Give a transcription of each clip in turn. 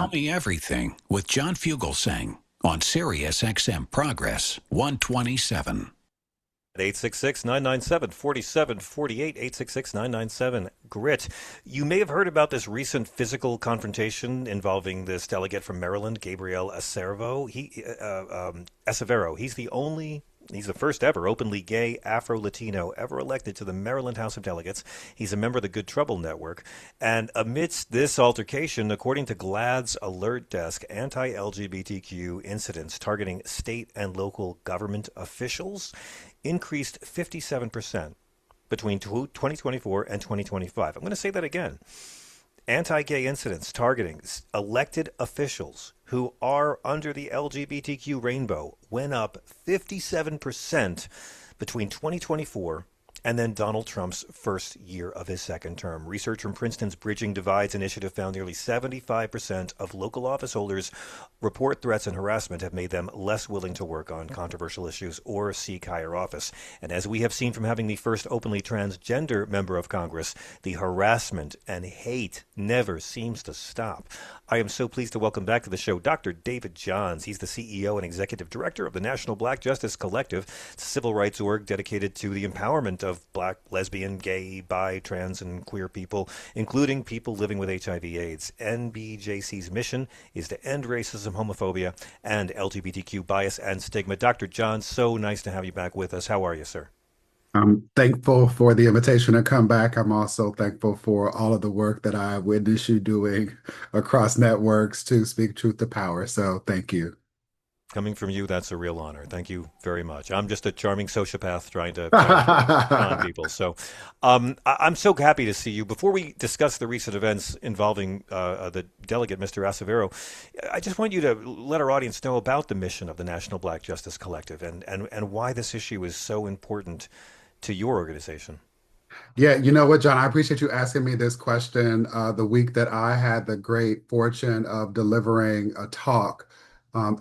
Tell Me Everything with John Fugelsang on Sirius XM Progress 127. At 866-997-4748, 866-997-GRIT. You may have heard about this recent physical confrontation involving this delegate from Maryland, Gabriel Acevero. He's the first ever openly gay Afro-Latino ever elected to the Maryland House of Delegates. He's a member of the Good Trouble Network. And amidst this altercation, according to GLAAD's alert desk, anti-LGBTQ incidents targeting state and local government officials increased 57% between 2024 and 2025. I'm going to say that again. Anti-gay incidents targeting elected officials who are under the LGBTQ rainbow went up 57% between 2024 and then Donald Trump's first year of his second term. Research from Princeton's Bridging Divides initiative found nearly 75% of local office holders report threats and harassment have made them less willing to work on controversial issues or seek higher office. And as we have seen from having the first openly transgender member of Congress, the harassment and hate never seems to stop. I am so pleased to welcome back to the show Dr. David Johns. He's the CEO and Executive Director of the National Black Justice Collective, a civil rights org dedicated to the empowerment of Black, lesbian, gay, bi, trans, and queer people, including people living with HIV/AIDS. NBJC's mission is to end racism, homophobia, and LGBTQ bias and stigma. Dr. Johns, so nice to have you back with us. How are you, sir? I'm thankful for the invitation to come back. I'm also thankful for all of the work that I witnessed you doing across networks to speak truth to power. So thank you. Coming from you, that's a real honor. Thank you very much. I'm just a charming sociopath trying to con people. So I'm so happy to see you. Before we discuss the recent events involving the delegate, Mr. Acevero, I just want you to let our audience know about the mission of the National Black Justice Collective and why this issue is so important to your organization. Yeah, you know what, John, I appreciate you asking me this question the week that I had the great fortune of delivering a talk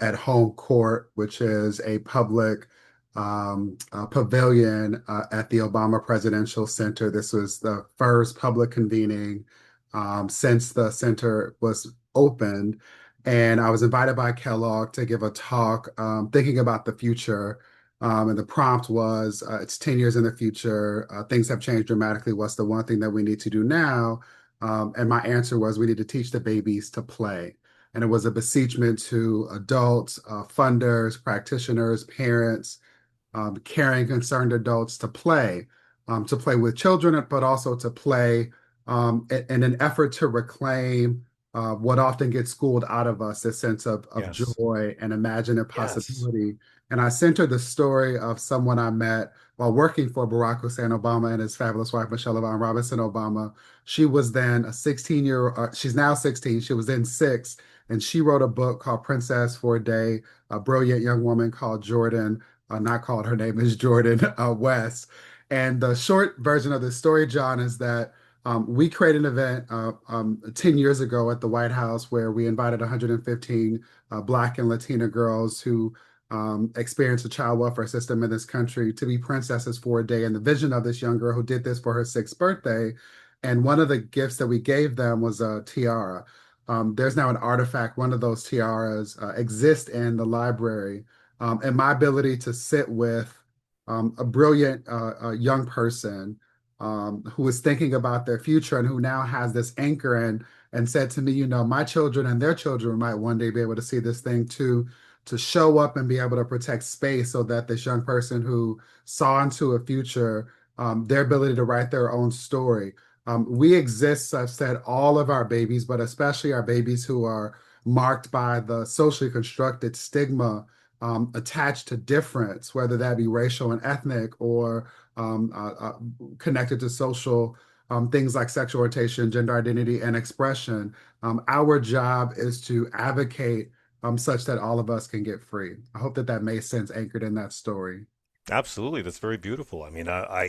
at Home Court, which is a public pavilion at the Obama Presidential Center. This was the first public convening since the center was opened. And I was invited by Kellogg to give a talk thinking about the future. And the prompt was, it's 10 years in the future. Things have changed dramatically. What's the one thing that we need to do now? And my answer was, we need to teach the babies to play. And it was a beseechment to adults, funders, practitioners, parents, caring, concerned adults to play with children, but also to play in an effort to reclaim what often gets schooled out of us, this sense of Yes. joy and imaginative possibility. Yes. And I centered the story of someone I met while working for Barack Hussein Obama and his fabulous wife, Michelle Yvonne Robinson Obama. She was then a 16-year-old, she's now 16, she was then 6, and she wrote a book called Princess for a Day, a brilliant young woman called Jordan, not called, her name is Jordan West. And the short version of the story, John, is that we created an event 10 years ago at the White House where we invited 115 Black and Latina girls who experienced the child welfare system in this country to be princesses for a day. And the vision of this young girl who did this for her 6th birthday. And one of the gifts that we gave them was a tiara. There's now an artifact, one of those tiaras exists in the library. And my ability to sit with a brilliant young person who is thinking about their future and who now has this anchor and said to me, you know, my children and their children might one day be able to see this thing too, to show up and be able to protect space so that this young person who saw into a future, their ability to write their own story. We exist such that all of our babies, but especially our babies who are marked by the socially constructed stigma attached to difference, whether that be racial and ethnic or connected to social things like sexual orientation, gender identity, and expression. Our job is to advocate such that all of us can get free. I hope that that made sense anchored in that story. Absolutely. That's very beautiful. I mean,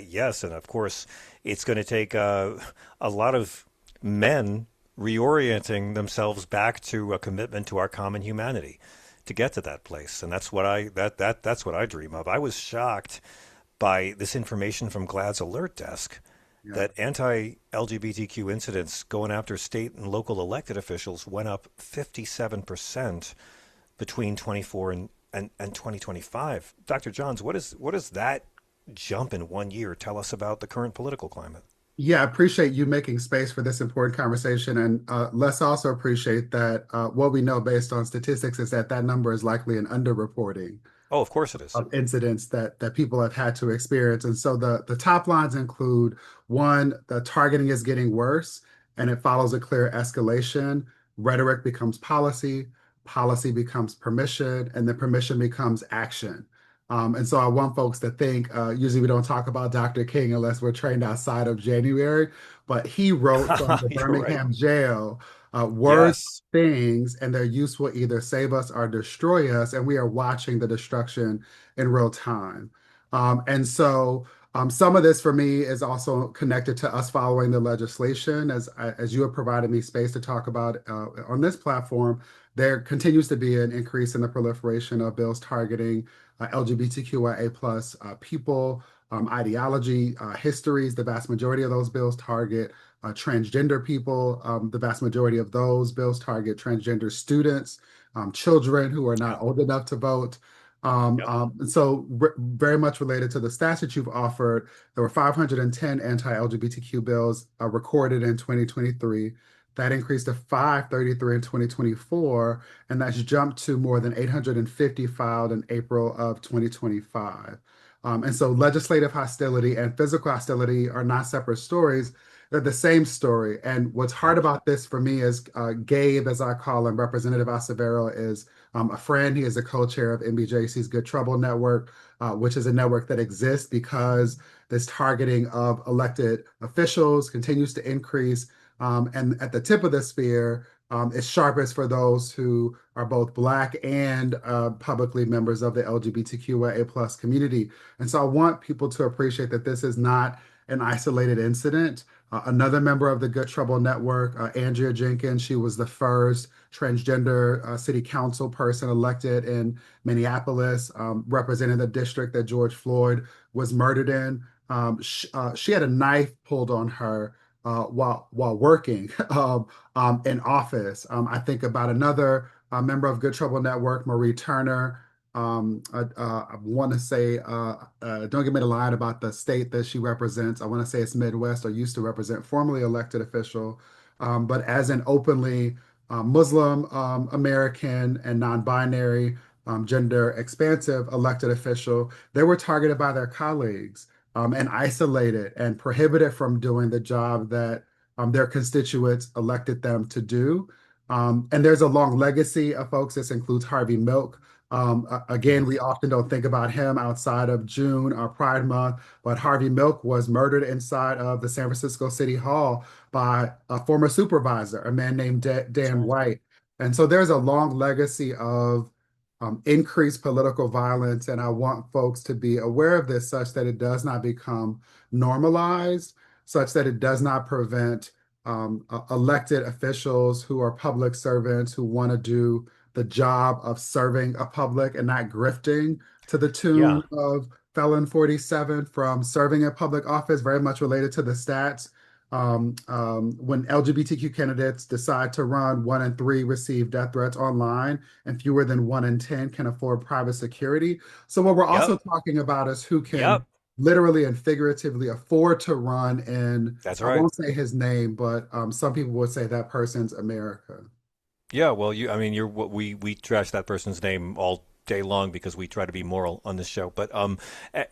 yes. And of course, it's going to take a lot of men reorienting themselves back to a commitment to our common humanity to get to that place. And that's what that's what I dream of. I was shocked by this information from GLAAD's alert desk Yeah. that anti-LGBTQ incidents going after state and local elected officials went up 57% between 24 and 2025. Dr. Johns, what does that jump in 1 year tell us about the current political climate? Yeah, I appreciate you making space for this important conversation. And let's also appreciate that what we know based on statistics is that that number is likely an underreporting Oh, of course it is. of incidents that people have had to experience. And so the top lines include one, the targeting is getting worse, and it follows a clear escalation. Rhetoric becomes policy, policy becomes permission, and then permission becomes action. And so I want folks to think, usually we don't talk about Dr. King unless we're trained outside of January, but he wrote from the You're right. Birmingham jail, words Yes. things and their use will either save us or destroy us, and we are watching the destruction in real time. And so some of this for me is also connected to us following the legislation. As you have provided me space to talk about on this platform, there continues to be an increase in the proliferation of bills targeting LGBTQIA plus people, ideology, histories. The vast majority of those bills target transgender people. The vast majority of those bills target transgender students, children who are not Yep. old enough to vote. Yep. And so, very much related to the stats that you've offered, there were 510 anti-LGBTQ bills recorded in 2023. That increased to 533 in 2024, and that's jumped to more than 850 filed in April of 2025. And so, legislative hostility and physical hostility are not separate stories. They're the same story. And what's hard Yep. about this for me is Gabe, as I call him, Representative Acevero, is a friend. He is a co-chair of MBJC's Good Trouble Network, which is a network that exists because this targeting of elected officials continues to increase. And at the tip of the spear, it's sharpest for those who are both Black and publicly members of the LGBTQIA plus community. And so I want people to appreciate that this is not an isolated incident. Another member of the Good Trouble Network, Andrea Jenkins, she was the first transgender city council person elected in Minneapolis, representing the district that George Floyd was murdered in. She had a knife pulled on her while working in office. I think about another member of Good Trouble Network, Marie Turner. I want to say, don't get me to lie about the state that she represents. I want to say it's Midwest or used to represent, formerly elected official, but as an openly Muslim American and non-binary gender expansive elected official, they were targeted by their colleagues and isolated and prohibited from doing the job that their constituents elected them to do. And there's a long legacy of folks. This includes Harvey Milk. Again, we often don't think about him outside of June or Pride Month, but Harvey Milk was murdered inside of the San Francisco City Hall by a former supervisor, a man named That's Dan right. White. And so there's a long legacy of increased political violence, and I want folks to be aware of this such that it does not become normalized, such that it does not prevent elected officials who are public servants who want to do the job of serving a public and not grifting to the Yeah. tune of Felon 47 from serving a public office, very much related to the stats. When LGBTQ candidates decide to run, 1 in 3 receive death threats online, and fewer than 1 in 10 can afford private security. So, what we're Yep. also talking about is who can Yep. literally and figuratively afford to run in, That's I right. won't say his name, but some people would say that person's America. Yeah. Well, I mean, we trash that person's name all day long because we try to be moral on this show. But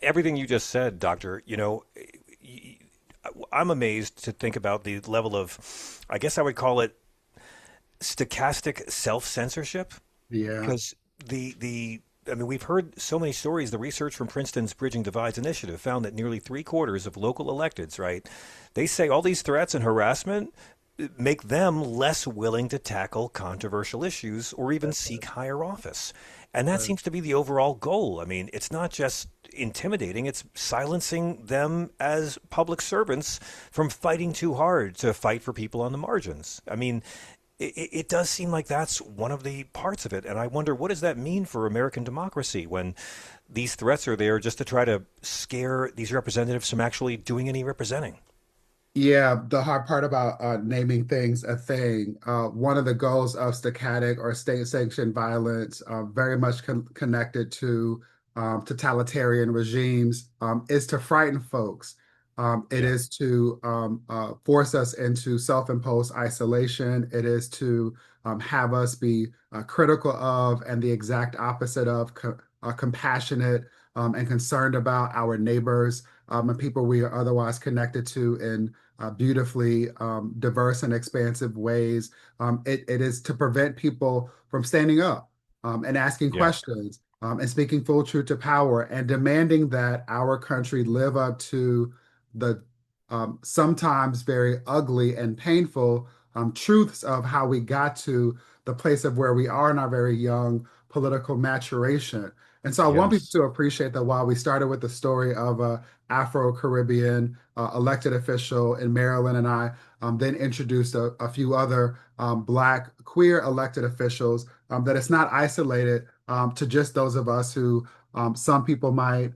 everything you just said, Doctor, I'm amazed to think about the level of, I guess I would call it stochastic self-censorship, Yeah, because the I mean, we've heard so many stories. The research from Princeton's Bridging Divides initiative found that nearly three-quarters of local electeds, right, they say all these threats and harassment make them less willing to tackle controversial issues or even that's seek higher office. And that right. seems to be the overall goal. I mean, it's not just intimidating, it's silencing them as public servants from fighting too hard to fight for people on the margins. I mean, it does seem like that's one of the parts of it. And I wonder, what does that mean for American democracy when these threats are there just to try to scare these representatives from actually doing any representing? Yeah, the hard part about naming things a thing. One of the goals of stochastic or state-sanctioned violence, very much connected to totalitarian regimes, is to frighten folks. It Yeah. is to force us into self-imposed isolation. It is to have us be critical of and the exact opposite of compassionate and concerned about our neighbors and people we are otherwise connected to in beautifully diverse and expansive ways. It is to prevent people from standing up and asking Yeah. questions and speaking full truth to power and demanding that our country live up to the sometimes very ugly and painful truths of how we got to the place of where we are in our very young political maturation. And so I want people Yes. to appreciate that while we started with the story of Afro-Caribbean elected official in Maryland, and I then introduced a few other Black queer elected officials, that it's not isolated to just those of us who some people might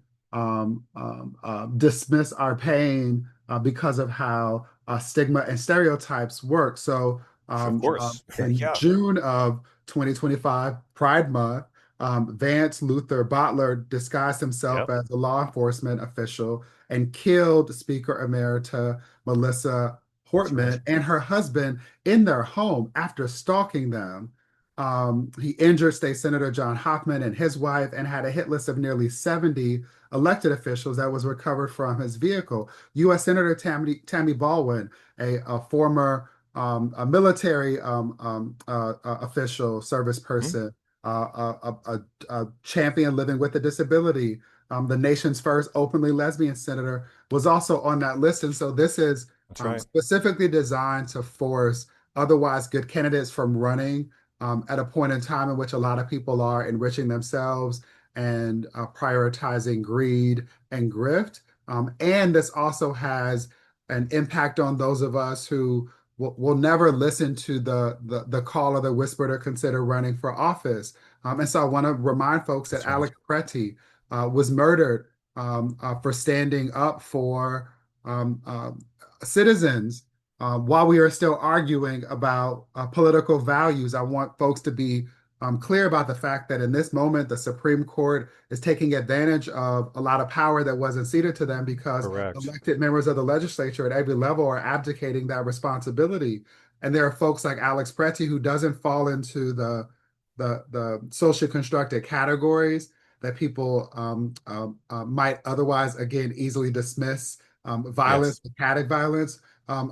dismiss our pain because of how stigma and stereotypes work. So Of course. in Yeah. June of 2025, Pride Month, Vance Luther Bottler disguised himself Yep. as a law enforcement official and killed Speaker Emerita Melissa That's right. Hortman and her husband in their home after stalking them. He injured State Senator John Hoffman and his wife and had a hit list of nearly 70 elected officials that was recovered from his vehicle. U.S. Senator Tammy Baldwin, a former a military official, service Mhm. person, a champion living with a disability, the nation's first openly lesbian senator, was also on that list. And so this is That's right. specifically designed to force otherwise good candidates from running at a point in time in which a lot of people are enriching themselves and prioritizing greed and grift. And this also has an impact on those of us who will never listen to the call or the whisper to consider running for office. And so I want to remind folks that That's right. Alex Preti was murdered for standing up for citizens while we are still arguing about political values. I want folks to be clear about the fact that in this moment, the Supreme Court is taking advantage of a lot of power that wasn't ceded to them because Correct. elected members of the legislature at every level are abdicating that responsibility. And there are folks like Alex Preti who doesn't fall into the social constructed categories that people might otherwise, again, easily dismiss violence, Yes. static violence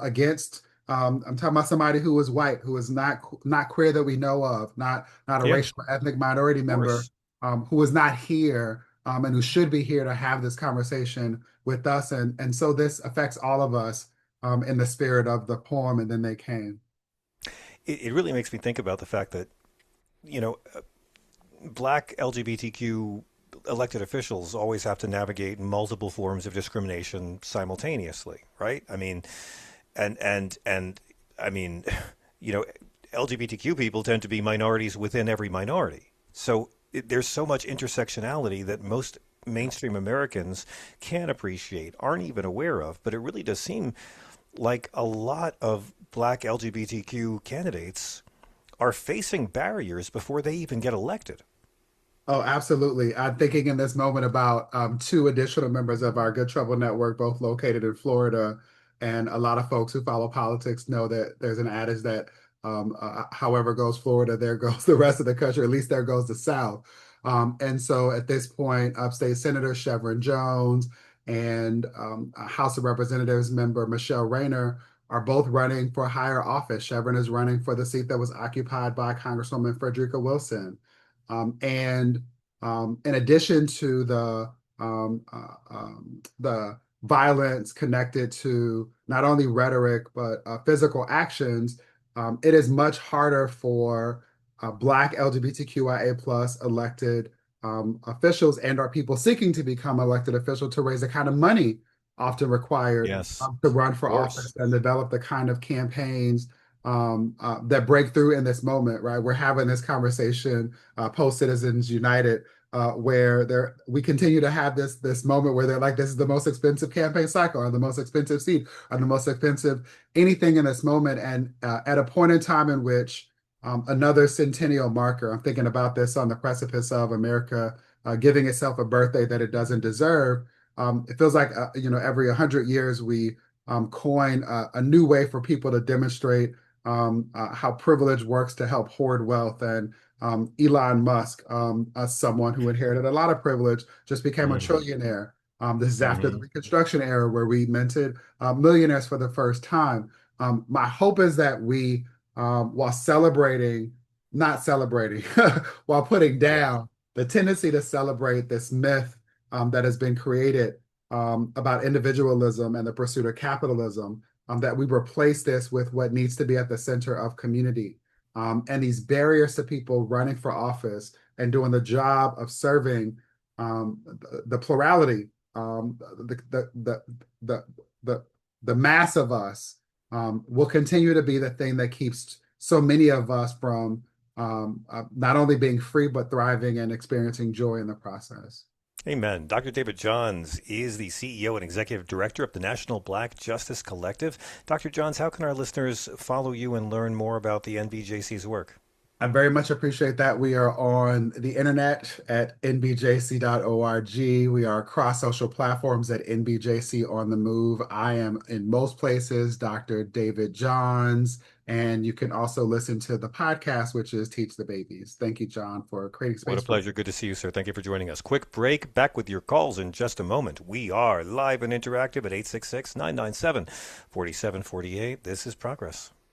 against. I'm talking about somebody who is white, who is not queer that we know of, not a Yeah. Of racial or ethnic minority member, course. who is not here and who should be here to have this conversation with us. And so this affects all of us in the spirit of the poem, and then they came. It really makes me think about the fact that, you know, black LGBTQ elected officials always have to navigate multiple forms of discrimination simultaneously, right? I mean, and I mean, you know, LGBTQ people tend to be minorities within every minority. So there's so much intersectionality that most mainstream Americans can't appreciate, aren't even aware of. But it really does seem like a lot of black LGBTQ candidates are facing barriers before they even get elected. Oh, absolutely. I'm thinking in this moment about two additional members of our Good Trouble Network, both located in Florida. And a lot of folks who follow politics know that there's an adage that however goes Florida, there goes the rest of the country, at least there goes the South. And so at this point, Upstate Senator Chevron Jones and House of Representatives member Michelle Rayner are both running for higher office. Chevron is running for the seat that was occupied by Congresswoman Frederica Wilson. And in addition to the violence connected to not only rhetoric but physical actions, it is much harder for Black LGBTQIA plus elected officials and or people seeking to become elected officials to raise the kind of money often required Yes, to run of for course. office and develop the kind of campaigns that break through in this moment, right? We're having this conversation post Citizens United, where we continue to have this moment where they're like, this is the most expensive campaign cycle, or the most expensive seat, or the most expensive anything in this moment, and at a point in time in which another centennial marker. I'm thinking about this on the precipice of America giving itself a birthday that it doesn't deserve. It feels like every 100 years we coin a new way for people to demonstrate how privilege works to help hoard wealth. And Elon Musk, as someone who inherited a lot of privilege, just became a Mm-hmm. trillionaire. This is after the Mm-hmm. Reconstruction era, where we minted millionaires for the first time. My hope is that we, while celebrating, not celebrating, while putting Yeah. down the tendency to celebrate this myth that has been created about individualism and the pursuit of capitalism, that we replace this with what needs to be at the center of community. And these barriers to people running for office and doing the job of serving the plurality, the, the, the, the, the mass of us will continue to be the thing that keeps so many of us from not only being free, but thriving and experiencing joy in the process. Amen. Dr. David Johns is the CEO and Executive Director of the National Black Justice Collective. Dr. Johns, how can our listeners follow you and learn more about the NBJC's work? I very much appreciate that. We are on the internet at nbjc.org. We are across social platforms at NBJC on the Move. I am in most places, Dr. David Johns, and you can also listen to the podcast, which is Teach the Babies. Thank you, John, for creating What a space for me. pleasure. Good to see you, sir. Thank you for joining us. Quick break. Back with your calls in just a moment. We are live and interactive at 866 997 4748. This is Progress.